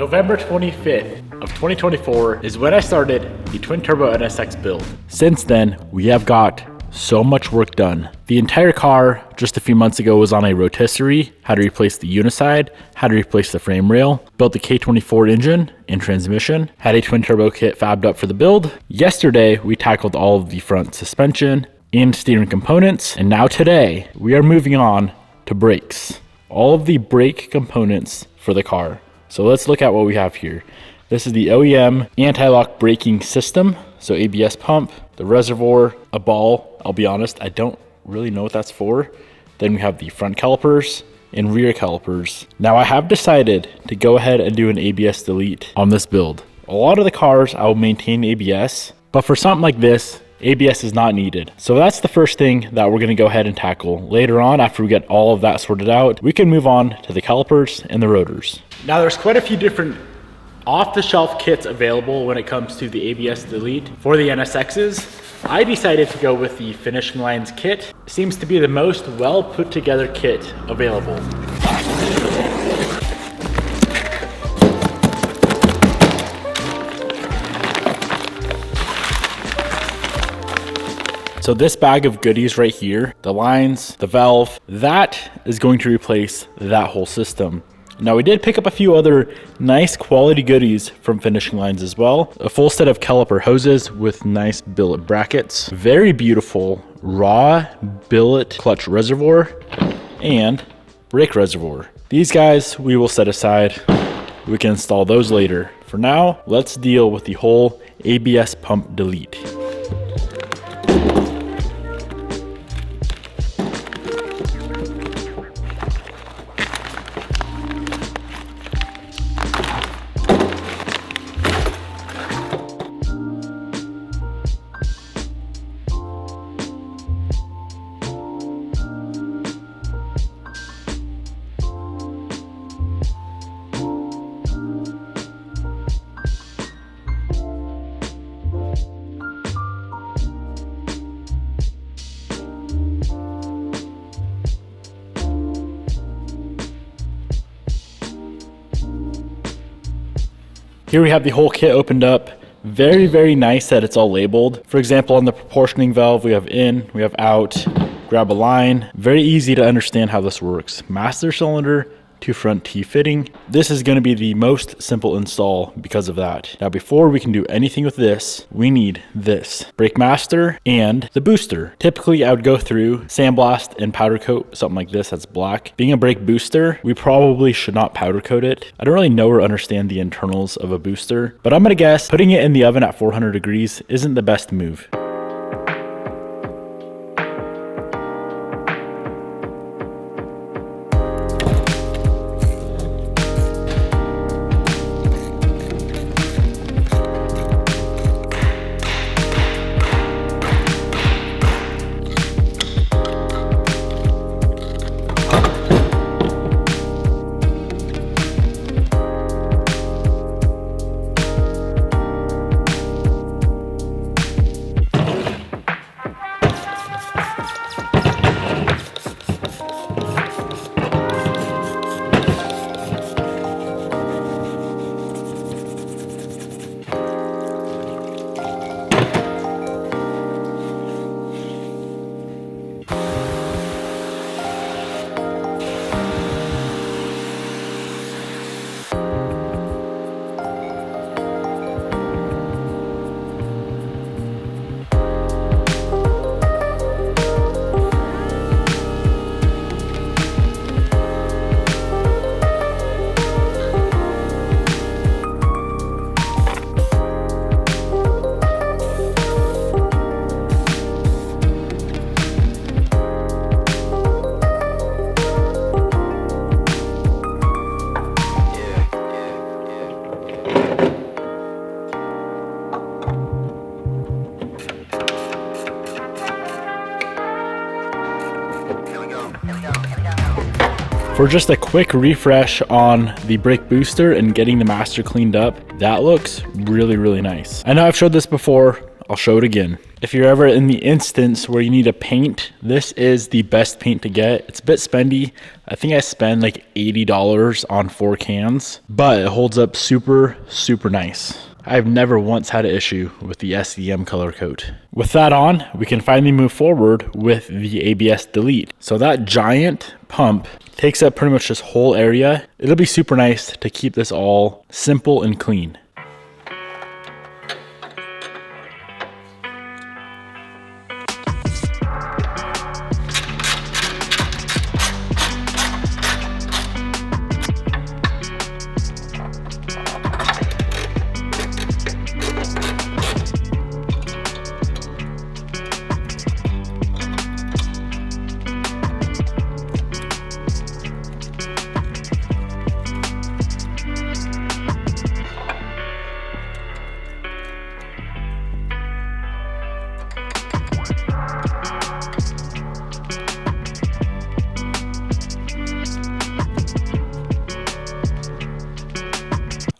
November 25th of 2024 is when I started the twin turbo NSX build. Since then, we have got so much work done. The entire car just a few months ago was on a rotisserie, had to replace the uniside, had to replace the frame rail, built the K24 engine and transmission, had a twin turbo kit fabbed up for the build. Yesterday, we tackled all of the front suspension and steering components, and now today, we are moving on to brakes. All of the brake components for the car. So let's look at what we have here. This is the OEM anti-lock braking system. So ABS pump, the reservoir, a ball. I'll be honest, I don't really know what that's for. Then we have the front calipers and rear calipers. Now I have decided to go ahead and do an ABS delete on this build. A lot of the cars I will maintain ABS, but for something like this, ABS is not needed. So that's the first thing that we're gonna go ahead and tackle. Later on, after we get all of that sorted out, we can move on to the calipers and the rotors. Now there's quite a few different off-the-shelf kits available when it comes to the ABS delete for the NSXs. I decided to go with the Finishing Lines kit. Seems to be the most well put together kit available. So this bag of goodies right here, the lines, the valve, that is going to replace that whole system. Now we did pick up a few other nice quality goodies from Finishing Lines as well. A full set of caliper hoses with nice billet brackets, very beautiful raw billet clutch reservoir, and brake reservoir. These guys we will set aside. We can install those later. For now, let's deal with the whole ABS pump delete. Here we have the whole kit opened up. Very, very nice that it's all labeled. For example, on the proportioning valve, we have in, we have out, grab a line. Very easy to understand how this works. Master cylinder to front T fitting. This is going to be the most simple install because of that. Now, before we can do anything with this, we need this brake master and the booster. Typically, I would go through sandblast and powder coat something like this that's black. Being a brake booster, we probably should not powder coat it. I don't really know or understand the internals of a booster, but I'm gonna guess putting it in the oven at 400 degrees isn't the best move. For just a quick refresh on the brake booster and getting the master cleaned up, that looks really, really nice. I know I've showed this before. I'll show it again. If you're ever in the instance where you need a paint, this is the best paint to get. It's a bit spendy. I think I spend like $80 on 4 cans, but it holds up super, super nice. I've never once had an issue with the SEM color coat. With that on, we can finally move forward with the ABS delete. So that giant pump takes up pretty much this whole area. It'll be super nice to keep this all simple and clean.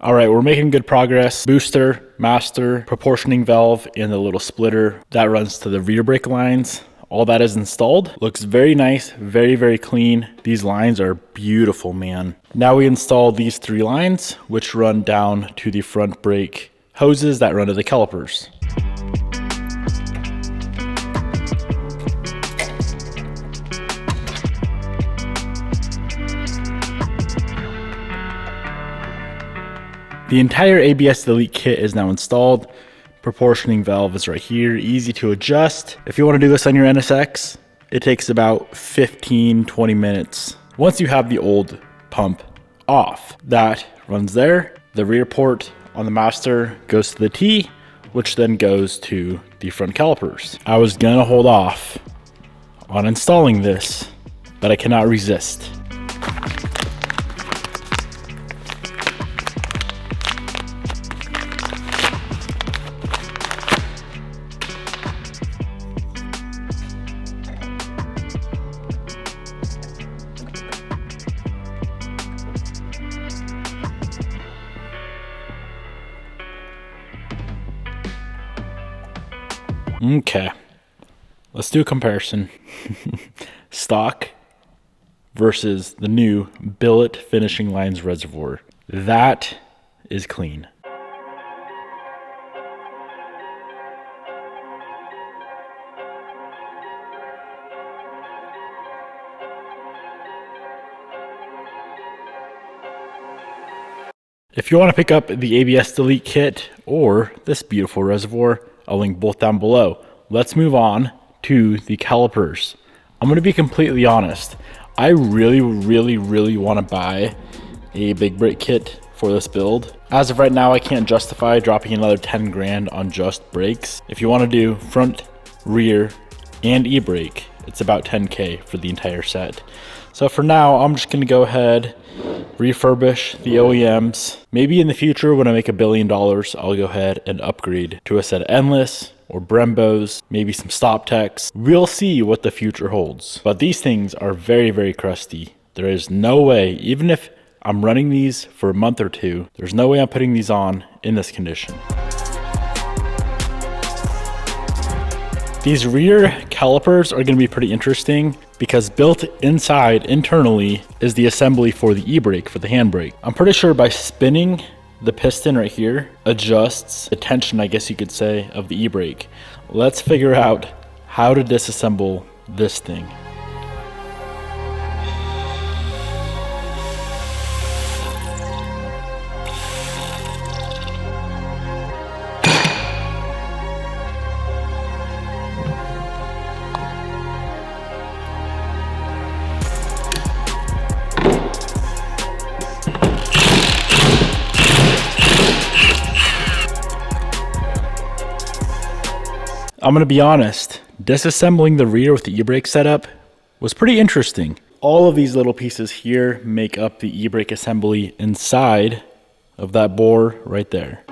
All right, we're making good progress. Booster, master, proportioning valve, and the little splitter that runs to the rear brake lines. All that is installed. Looks very nice, very, very clean. These lines are beautiful, man. Now we install these 3 lines, which run down to the front brake hoses that run to the calipers. The entire ABS delete kit is now installed. Proportioning valve is right here, easy to adjust. If you want to do this on your NSX, it takes about 15-20 minutes. Once you have the old pump off, that runs there. The rear port on the master goes to the T, which then goes to the front calipers. I was gonna hold off on installing this, but I cannot resist. Okay, let's do a comparison. Stock versus the new billet finishing lines reservoir. That is clean. If you want to pick up the ABS delete kit or this beautiful reservoir, I'll link both down below. Let's move on to the calipers. I'm going to be completely honest. I really want to buy a big brake kit for this build. As of right now, I can't justify dropping another 10 grand on just brakes. If you want to do front, rear, and e-brake, it's about 10K for the entire set. So for now, I'm just going to go ahead, refurbish the OEMs. Maybe in the future, when I make $1 billion, I'll go ahead and upgrade to a set of Endless or Brembos, maybe some Stop Techs. We'll see what the future holds. But these things are very crusty. There is no way, even if I'm running these for a month or two, there's no way I'm putting these on in this condition. These rear calipers are going to be pretty interesting because built inside internally is the assembly for the e-brake, for the handbrake. I'm pretty sure by spinning the piston right here adjusts the tension, I guess you could say, of the e-brake. Let's figure out how to disassemble this thing. I'm gonna be honest, disassembling the rear with the e-brake setup was pretty interesting. All of these little pieces here make up the e-brake assembly inside of that bore right there.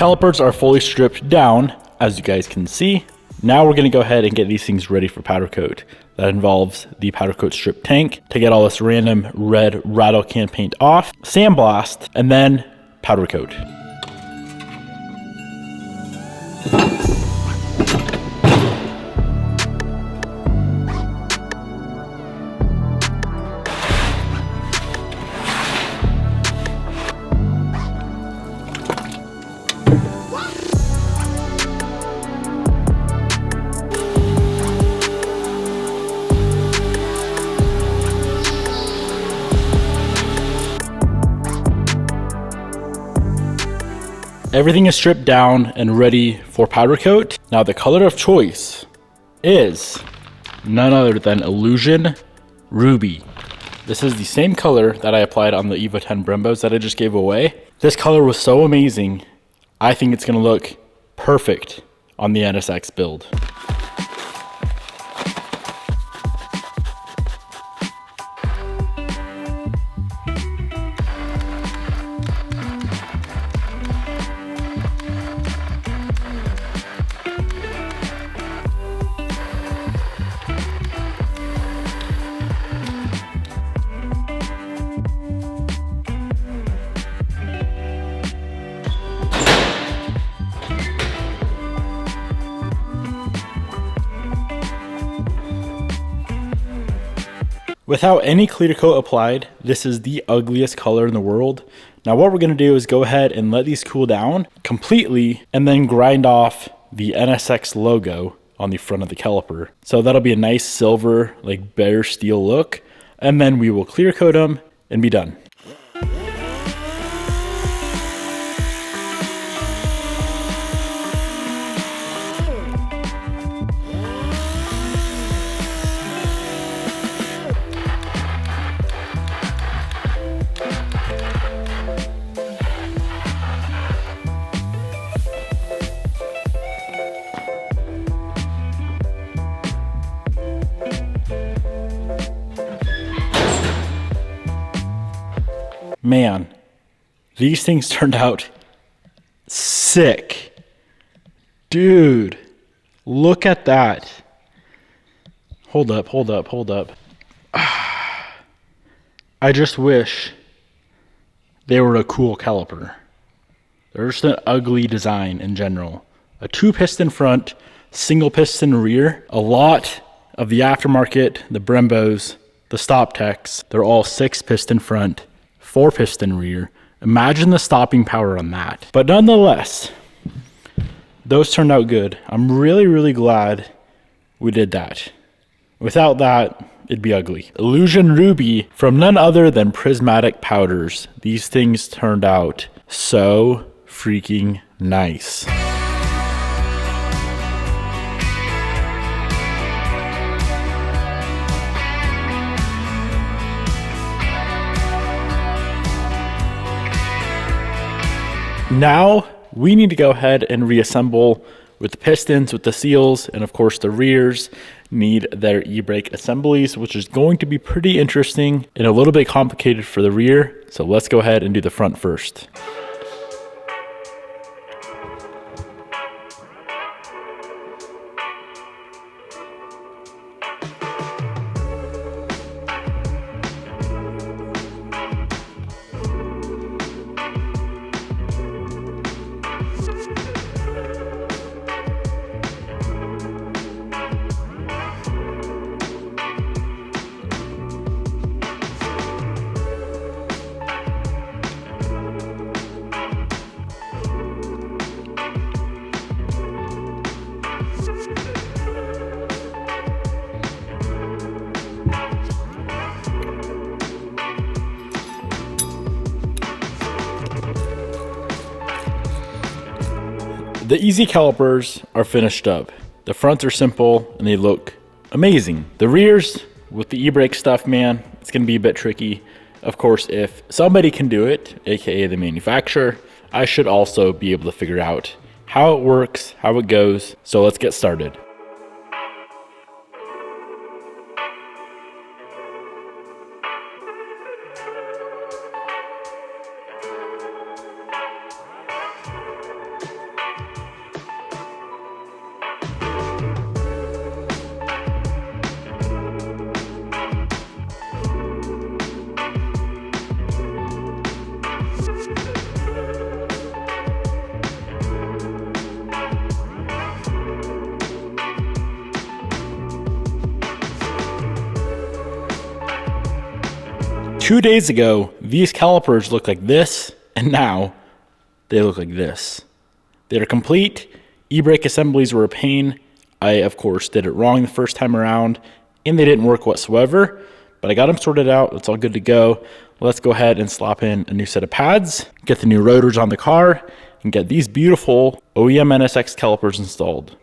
calipers are fully stripped down, as you guys can see. Now we're gonna go ahead and get these things ready for powder coat. That involves the powder coat strip tank to get all this random red rattle can paint off, sandblast, and then powder coat. Everything is stripped down and ready for powder coat. Now the color of choice is none other than Illusion Ruby. This is the same color that I applied on the Evo 10 Brembos that I just gave away. This color was so amazing. I think it's gonna look perfect on the NSX build. Without any clear coat applied, this is the ugliest color in the world. Now what we're gonna do is go ahead and let these cool down completely and then grind off the NSX logo on the front of the caliper. So that'll be a nice silver, like bare steel look. And then we will clear coat them and be done. Man, these things turned out sick. Dude, look at that. Hold up. I just wish they were a cool caliper. They're just an ugly design in general. A 2-piston front, single piston rear. A lot of the aftermarket, the Brembos, the Stop Techs, they're all 6-piston front, 4-piston rear. Imagine the stopping power on that. But nonetheless, those turned out good. I'm really glad we did that. Without that, it'd be ugly. Illusion Ruby from none other than Prismatic Powders. These things turned out so freaking nice. Now we need to go ahead and reassemble with the pistons, with the seals, and of course the rears need their e-brake assemblies, which is going to be pretty interesting and a little bit complicated for the rear. So let's go ahead and do the front first. The easy calipers are finished up. The fronts are simple and they look amazing. The rears with the e-brake stuff, man, it's gonna be a bit tricky. Of course, if somebody can do it, aka the manufacturer, I should also be able to figure out how it works, how it goes. So let's get started. 2 days ago, these calipers looked like this, and now they look like this. They're complete. E-brake assemblies were a pain. I, of course, did it wrong the first time around, and they didn't work whatsoever, but I got them sorted out. It's all good to go. Let's go ahead and slap in a new set of pads, get the new rotors on the car, and get these beautiful OEM NSX calipers installed.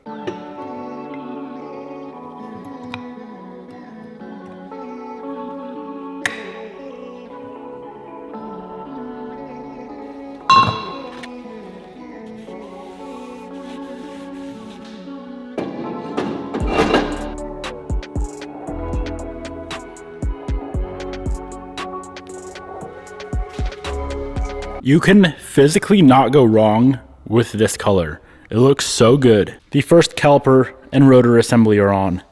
You can physically not go wrong with this color. It looks so good. The first caliper and rotor assembly are on.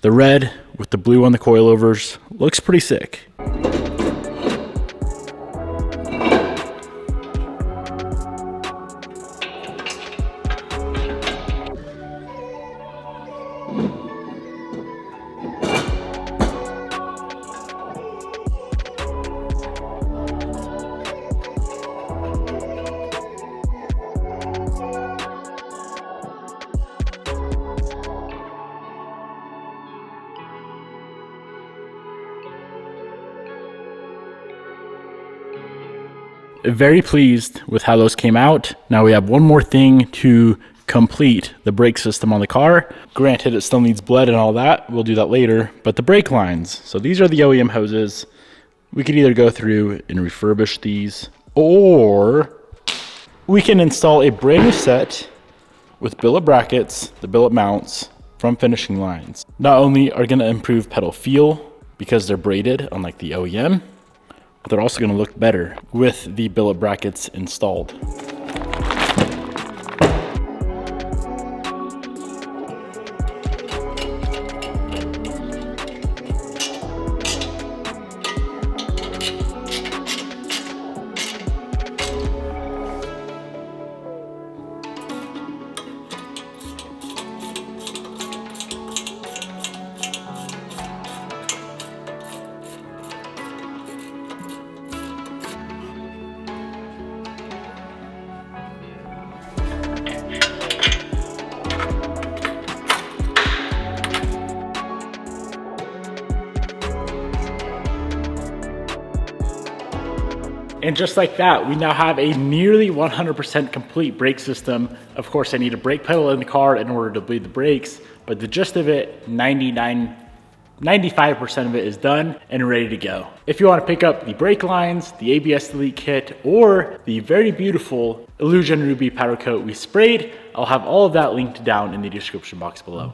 The red with the blue on the coilovers looks pretty sick. Very pleased with how those came out. Now we have one more thing to complete the brake system on the car. Granted, it still needs bled and all that. We'll do that later. But the brake lines. So these are the OEM hoses. We could either go through and refurbish these, or we can install a brand new set with billet brackets, the billet mounts from Finishing Lines. Not only are going to improve pedal feel because they're braided, unlike the OEM, but they're also going to look better with the billet brackets installed. And just like that, we now have a nearly 100% complete brake system. Of course, I need a brake pedal in the car in order to bleed the brakes, but the gist of it, 95% of it is done and ready to go. If you want to pick up the brake lines, the ABS Delete kit, or the very beautiful Illusion Ruby powder coat we sprayed, I'll have all of that linked down in the description box below.